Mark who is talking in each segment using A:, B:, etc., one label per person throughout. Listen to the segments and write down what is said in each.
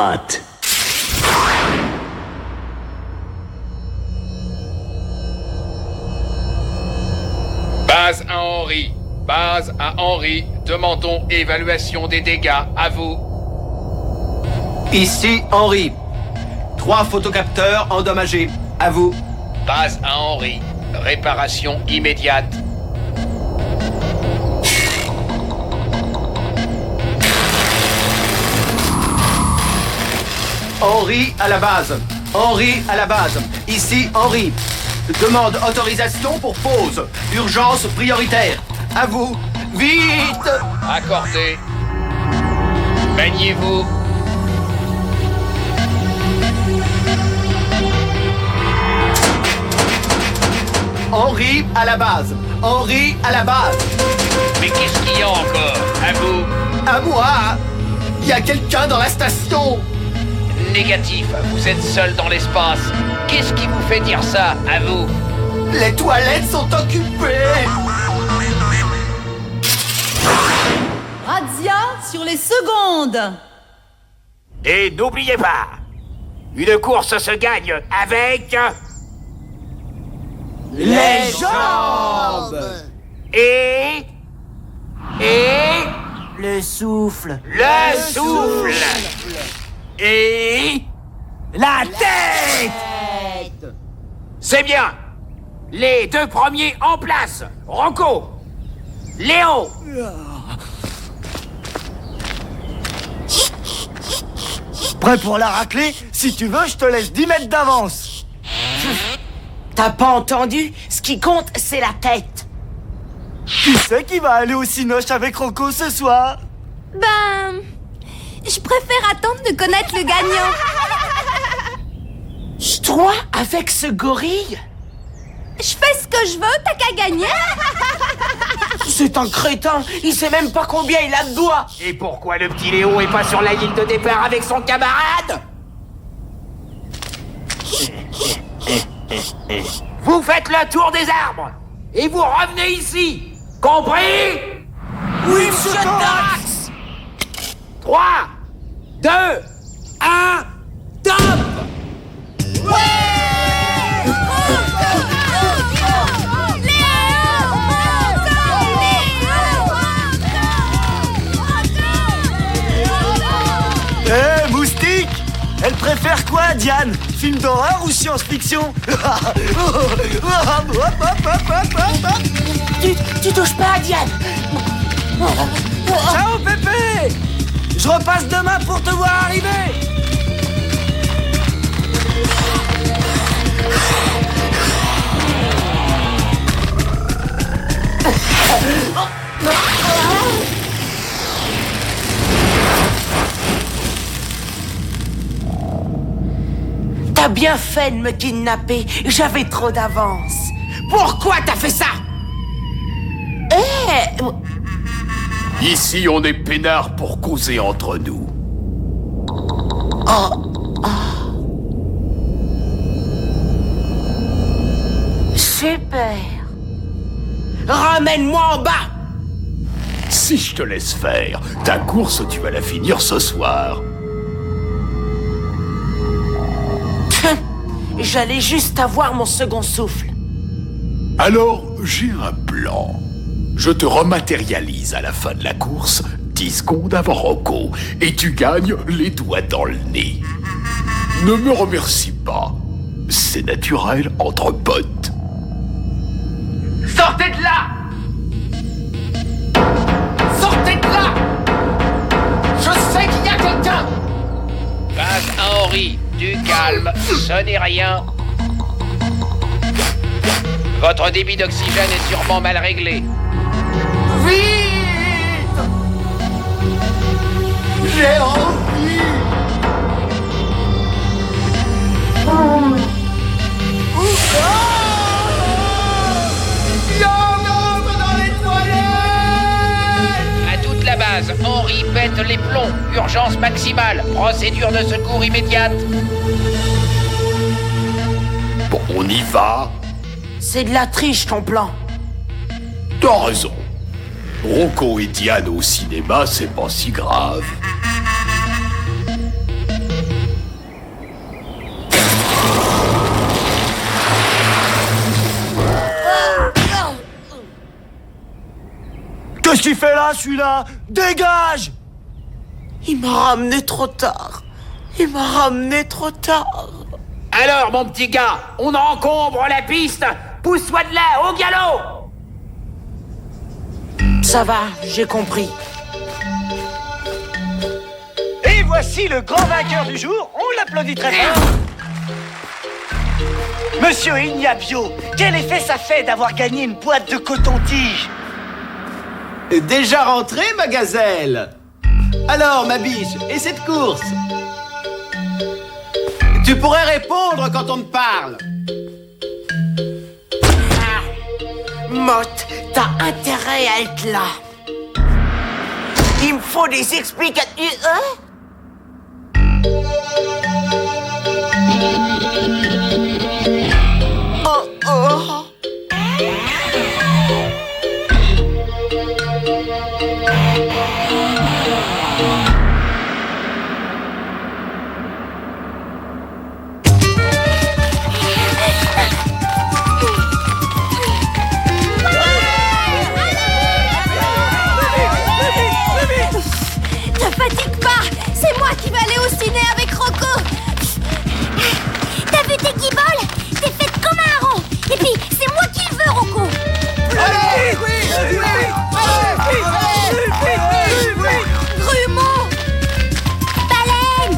A: immédiate.
B: Base à Henri. Base à Henri. Demandons évaluation des dégâts. À vous.
C: Ici Henri. 3 photocapteurs endommagés. À vous.
B: Base à Henri. Réparation immédiate.
C: Henri à la base. Henri à la base. Ici Henri. Demande autorisation pour pause. Urgence prioritaire. À vous. Vite!
B: Accordé. Baignez-vous.
C: Henri à la base. Henri à la base.
B: Mais qu'est-ce qu'il y a encore? À vous.
C: À moi. Il y a quelqu'un dans la station.
B: Négatif. Vous êtes seul dans l'espace. Qu'est-ce qui vous fait dire ça? À vous.
C: Les toilettes sont occupées.
D: Razzia sur les secondes.
E: Et n'oubliez pas, une course se gagne avec...
C: Les jambes.
E: Et...
F: Le souffle.
E: Le souffle. Et...
F: La tête.
E: C'est bien. Les 2 premiers en place. Rocco. Léo.
F: Prêt pour la raclée? Si tu veux, je te laisse 10 mètres d'avance.
G: T'as pas entendu? Ce qui compte, c'est la tête.
F: Qui c'est qui va aller au Cinoche avec Rocco ce soir?
D: Ben... je préfère attendre de connaître le gagnant.
G: Toi, avec ce gorille?
D: Je fais ce que je veux, t'as qu'à gagner.
G: C'est un crétin, il sait même pas combien il a de doigts.
E: Et pourquoi le petit Léo est pas sur la ligne de départ avec son camarade? Vous faites le tour des arbres et vous revenez ici. Compris?
G: Oui, monsieur Dax.
E: 3, 2, 1, top!
F: Eh, Moustique! Elle préfère quoi, Diane? Film d'horreur ou science-fiction?
G: Tu touches pas à Diane.
F: Ciao, Pépé! Je repasse demain pour te voir arriver!
G: T'as bien fait de me kidnapper, j'avais trop d'avance. Pourquoi t'as fait ça?
A: Ici, on est peinards pour causer entre nous.
G: Super. Ramène-moi en bas.
A: Si je te laisse faire, ta course, tu vas la finir ce soir.
G: J'allais juste avoir mon second souffle.
A: Alors, j'ai un plan. Je te rematérialise à la fin de la course, 10 secondes avant Rocco, et tu gagnes les doigts dans le nez. Ne me remercie pas. C'est naturel entre potes.
C: Sortez de là! Sortez de là! Je sais qu'il y a quelqu'un!
B: Base à Henri. Du calme. Ce n'est rien. Votre débit d'oxygène est sûrement mal réglé.
C: Vite! J'ai envie! Il y a un homme dans les toilettes!
B: À toute la base, Henri pète les plombs. Urgence maximale. Procédure de secours immédiate.
A: Bon, on y va.
G: C'est de la triche ton plan.
A: T'as raison. Rocco et Diane au cinéma, c'est pas si grave.
F: Qu'est-ce qu'il fait là, celui-là? Dégage!
G: Il m'a ramené trop tard. Il m'a ramené trop tard.
E: Alors, mon petit gars, on encombre la piste. Pousse-toi de là, au galop.
G: Ça va, j'ai compris.
F: Et voici le grand vainqueur du jour. On l'applaudit très fort. Monsieur Ignabio, quel effet ça fait d'avoir gagné une boîte de coton-tige?
C: Déjà rentré, ma gazelle? Alors, ma biche, et cette course? Tu pourrais répondre quand on te parle.
G: Motte, t'as intérêt à être là. Il me faut des explications. Oh oh.
D: Te fatigue pas, c'est moi qui vais aller au ciné avec Rocco. T'as vu tes guiboles? T'es faite comme un rond. Et puis, c'est moi qui le veux, Rocco. Grumeau, baleine.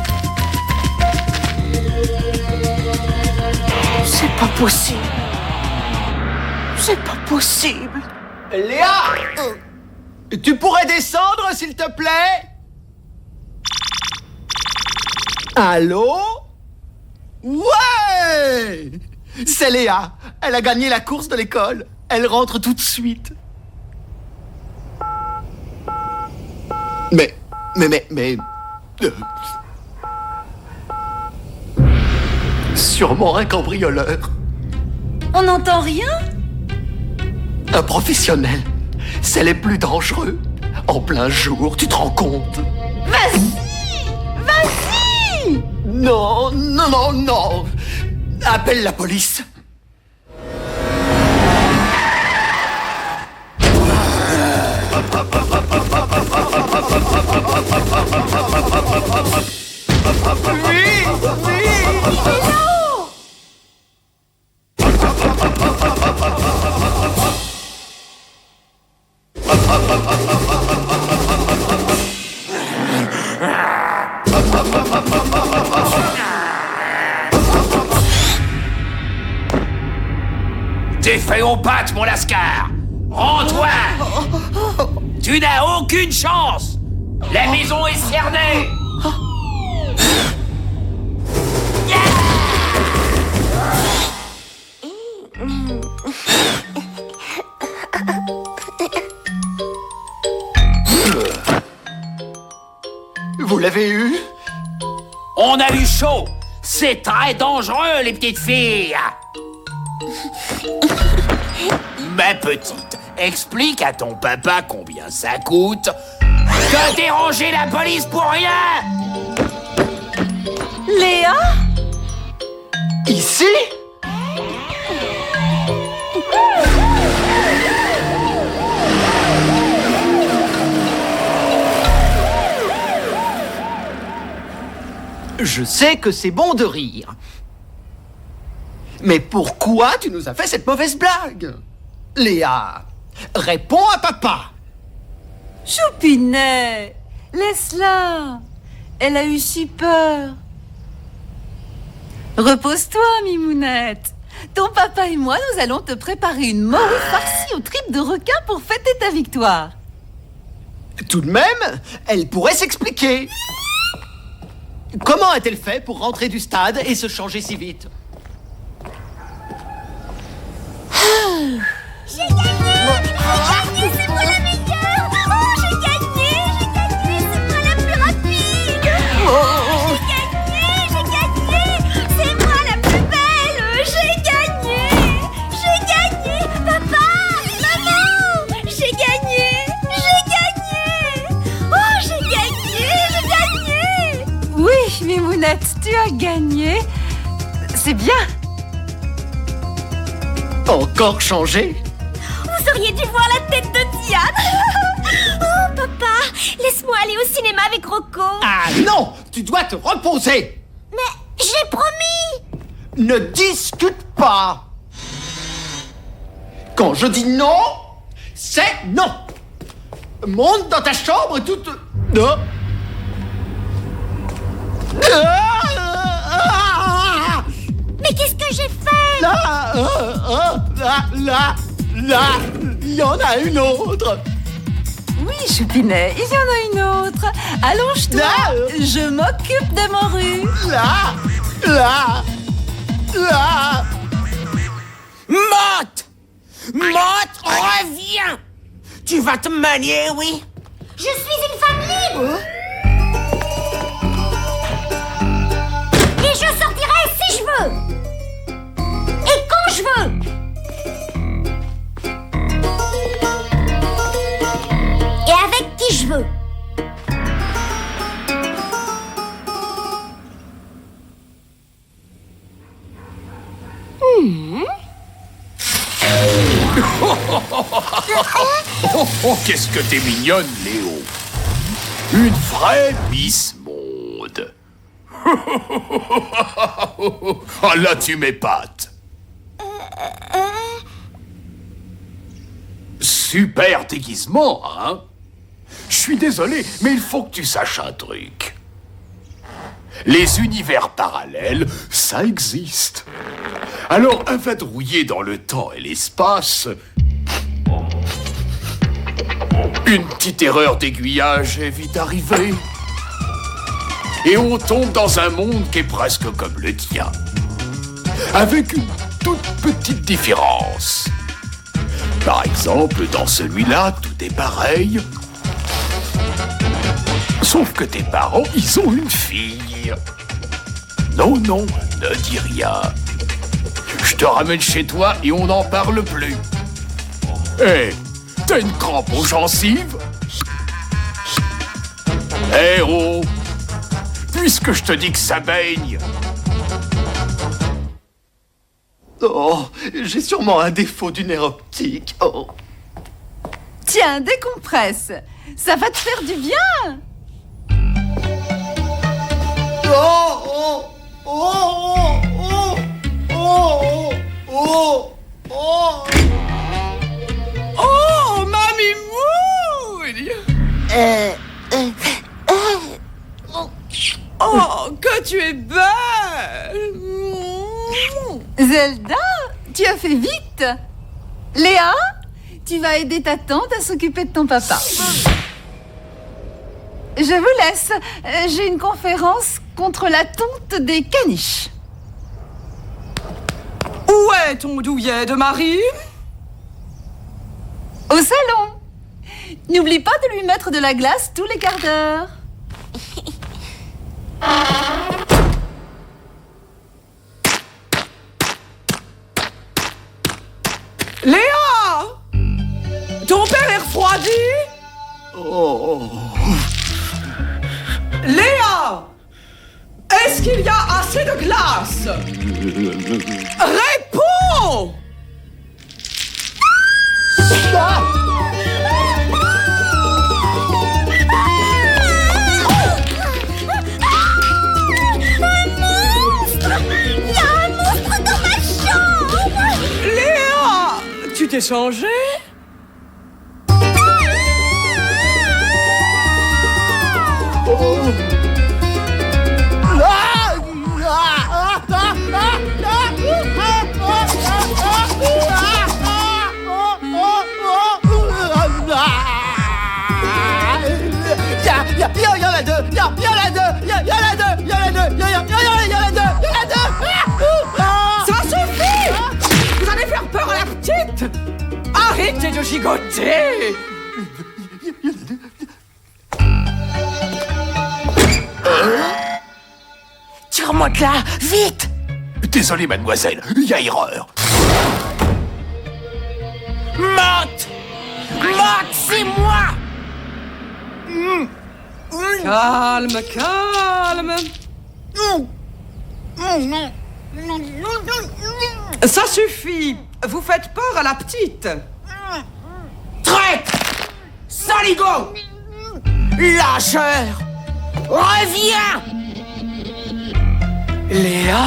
G: C'est pas possible. C'est pas possible.
C: Léa! Tu pourrais descendre, s'il te plaît? Allô? Ouais! C'est Léa. Elle a gagné la course de l'école. Elle rentre tout de suite. Mais... Sûrement un cambrioleur.
D: On n'entend rien?
A: Un professionnel. C'est les plus dangereux. En plein jour, tu te rends compte?
D: Vas-y! Vas-y!
A: Non, non, non, non. Appelle la police.
E: T'es fait aux pattes, mon lascar. Rends-toi. Tu n'as aucune chance. La maison est cernée.
A: Vous l'avez eu?
E: On a eu chaud. C'est très dangereux, les petites filles. Ma petite, explique à ton papa combien ça coûte de déranger la police pour rien.
D: Léa?
A: Ici?
C: Je sais que c'est bon de rire. Mais pourquoi tu nous as fait cette mauvaise blague? Léa, réponds à papa.
H: Choupinet, laisse-la. Elle a eu si peur. Repose-toi, Mimounette. Ton papa et moi, nous allons te préparer une morue farcie aux tripes de requin pour fêter ta victoire.
C: Tout de même, elle pourrait s'expliquer. Comment a-t-elle fait pour rentrer du stade et se changer si vite?
D: J'ai gagné! C'est moi la meilleure! Oh, j'ai gagné! C'est moi la plus rapide! J'ai gagné! C'est moi la plus belle! J'ai gagné! Papa! Maman! J'ai gagné! Oh, j'ai gagné!
H: Oui, Mimounette, tu as gagné. C'est bien.
C: Encore changé?
D: Vous auriez dû voir la tête de Diane! Oh, papa, laisse-moi aller au cinéma avec Rocco.
C: Ah non, tu dois te reposer.
D: Mais j'ai promis.
C: Ne discute pas. Quand je dis non, c'est non. Monte dans ta chambre toute... Non.
D: Mais qu'est-ce que j'ai fait?
C: Là, il y en a une autre.
H: Oui, Choupinet, il y en a une autre. Allonge-toi,
C: Là.
H: je m'occupe de Morue.
C: Là.
G: Motte! Motte, reviens! Tu vas te manier, oui?
D: Je suis une femme libre. Et je sortirai si je veux. Et quand je veux. Et avec qui je veux.
A: Oh, qu'est-ce que t'es mignonne, Léo. Une vraie Miss Monde. Ah, là, tu m'épates. Super déguisement, hein? Je suis désolé, mais il faut que tu saches un truc. Les univers parallèles, ça existe. Alors, invadrouiller dans le temps et l'espace... Une petite erreur d'aiguillage est vite arrivée. Et on tombe dans un monde qui est presque comme le tien. Avec une toute petite différence. Par exemple, dans celui-là, tout est pareil. Sauf que tes parents, ils ont une fille. Non, non, ne dis rien. Je te ramène chez toi et on n'en parle plus. Hé, t'as une crampe aux gencives? Eh oh! Puisque je te dis que ça baigne.
C: Oh, j'ai sûrement un défaut du nerf optique. Oh.
H: Tiens, décompresse. Ça va te faire du bien.
C: Oh, oh, oh, oh, oh, oh, oh,
E: Oh, mamie mouille! Oh, que tu es belle!
H: Zelda, tu as fait vite. Léa, tu vas aider ta tante à s'occuper de ton papa. Je vous laisse. J'ai une conférence contre la tonte des caniches.
E: Où est ton douillet de Marie?
H: Au salon. N'oublie pas de lui mettre de la glace tous les quarts d'heure.
E: Léa! Ton père est refroidi?
C: oh.
E: Léa! Est-ce qu'il y a assez de glace? Réponds! Léa! Tu t'es changée? Ça suffit! Vous allez faire peur à la petite! Arrêtez de gigoter!
G: Tire-moi de là, vite!
A: Désolé, mademoiselle, il y a erreur.
G: Motte! Motte, c'est moi!
E: Calme, calme! Ça suffit! Vous faites peur à la petite!
G: Traite! Saligo! Lâcheur! Reviens! Léa?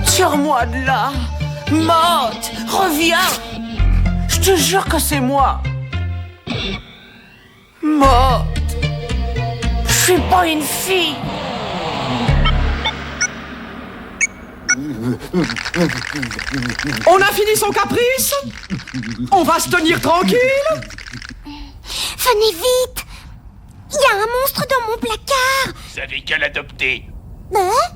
G: Tire-moi de là! Motte! Reviens! Je te jure que c'est moi! Motte! Je suis pas une fille!
I: On a fini son caprice? On va se tenir tranquille?
D: Venez vite! Il y a un monstre dans mon placard!
E: Vous avez qu'à l'adopter.
D: Hein?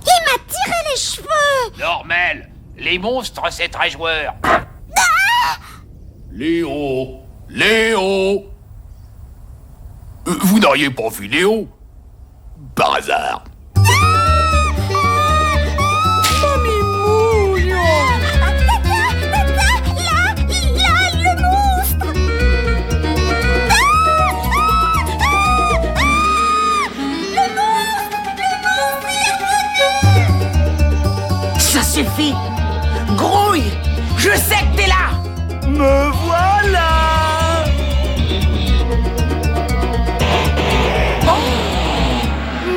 D: Il m'a tiré les cheveux!
E: Normal. Les monstres, c'est très joueur.
A: Léo! Léo! Vous n'auriez pas vu Léo? Par hasard.
G: Ça suffit! Grouille! Je sais que t'es là!
F: Me voilà!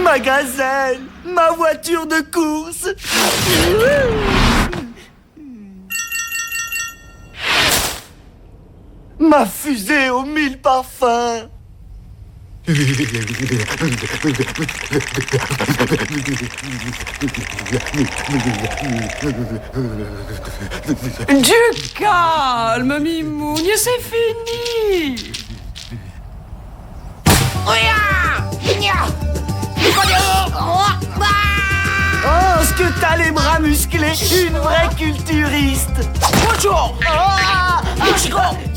F: Ma gazelle! Ma voiture de course! Ma fusée aux 1000 parfums!
I: Du calme, Mimoune, c'est fini.
F: Oh, ce que t'as les bras musclés! Une vraie culturiste!
G: Bonjour!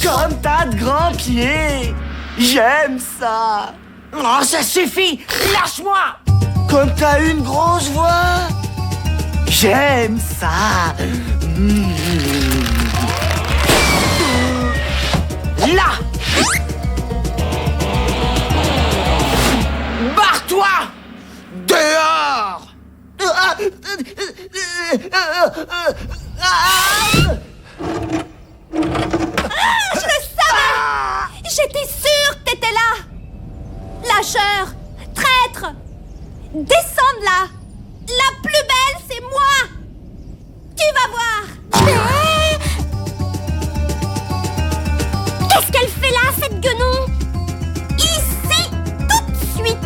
F: Comme t'as de grands pieds! J'aime ça!
G: Oh, ça suffit! Lâche-moi!
F: Comme t'as une grosse voix! J'aime ça!
G: Là! Barre-toi! Dehors!
D: Je le savais! J'étais sûre que t'étais là! Lâcheur! Traître! Descends de là! La plus belle, c'est moi! Tu vas voir! Qu'est-ce qu'elle fait là, cette guenon? Ici, tout de suite!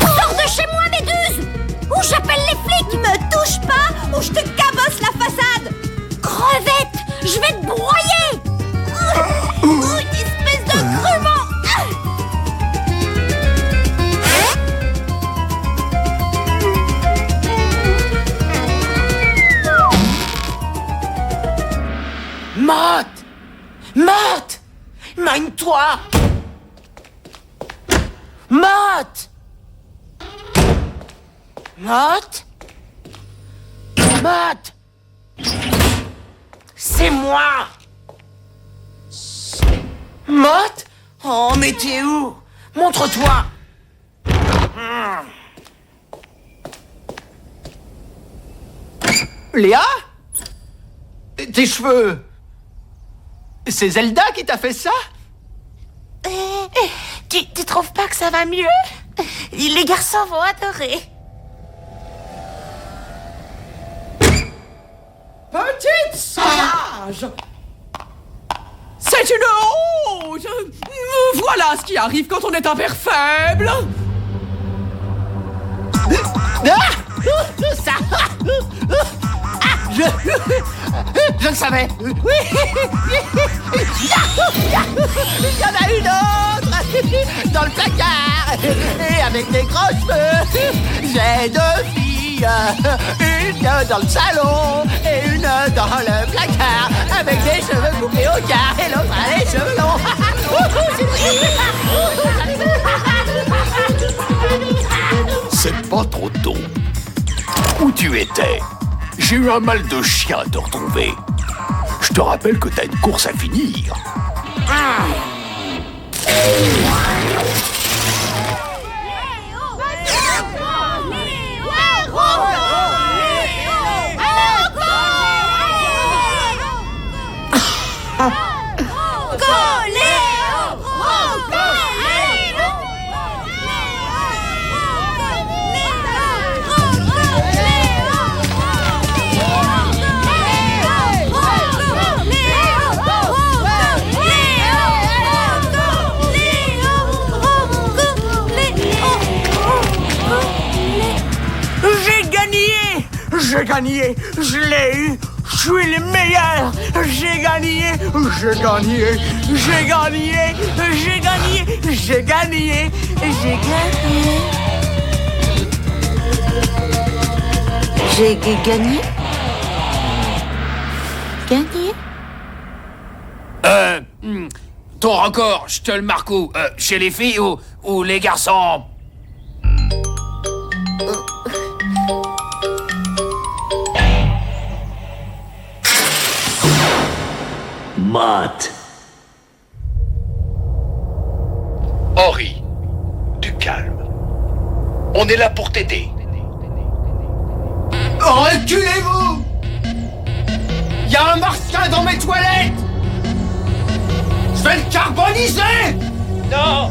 D: Sors de chez moi, Méduse! Ou j'appelle les flics! Me touche pas ou je te cabosse la façade! Crevette! Je vais te broyer! Une espèce de grumeau!
G: Motte! Motte! Mine-toi! Motte! Motte? Motte! C'est moi! Motte? Oh, mais t'es où? Montre-toi!
C: Léa? Tes cheveux? C'est Zelda qui t'a fait ça?
D: Tu trouves pas que ça va mieux? Les garçons vont adorer.
I: Petite sauvage! C'est une honte! Voilà ce qui arrive quand on est un père faible!
C: Je le savais! Il y en a une autre dans le placard! Et avec des gros cheveux! J'ai deux filles! Une dans le salon et une dans le placard! Avec des cheveux coupés au quart et l'autre a les cheveux longs!
A: C'est pas tu étais? J'ai eu un mal de chien à te retrouver. Je te rappelle que t'as une course à finir.
F: J'ai gagné, je l'ai eu, je suis le meilleur, j'ai gagné, j'ai gagné, j'ai gagné, j'ai gagné, j'ai gagné, j'ai gagné.
G: J'ai gagné? Gagné?
E: Ton record, je te le marque où? Chez les filles ou les garçons?
A: Matt.
B: Henri, du calme. On est là pour t'aider.
C: Reculez-vous! Il y a un martien dans mes toilettes! Je vais le carboniser!
B: Non!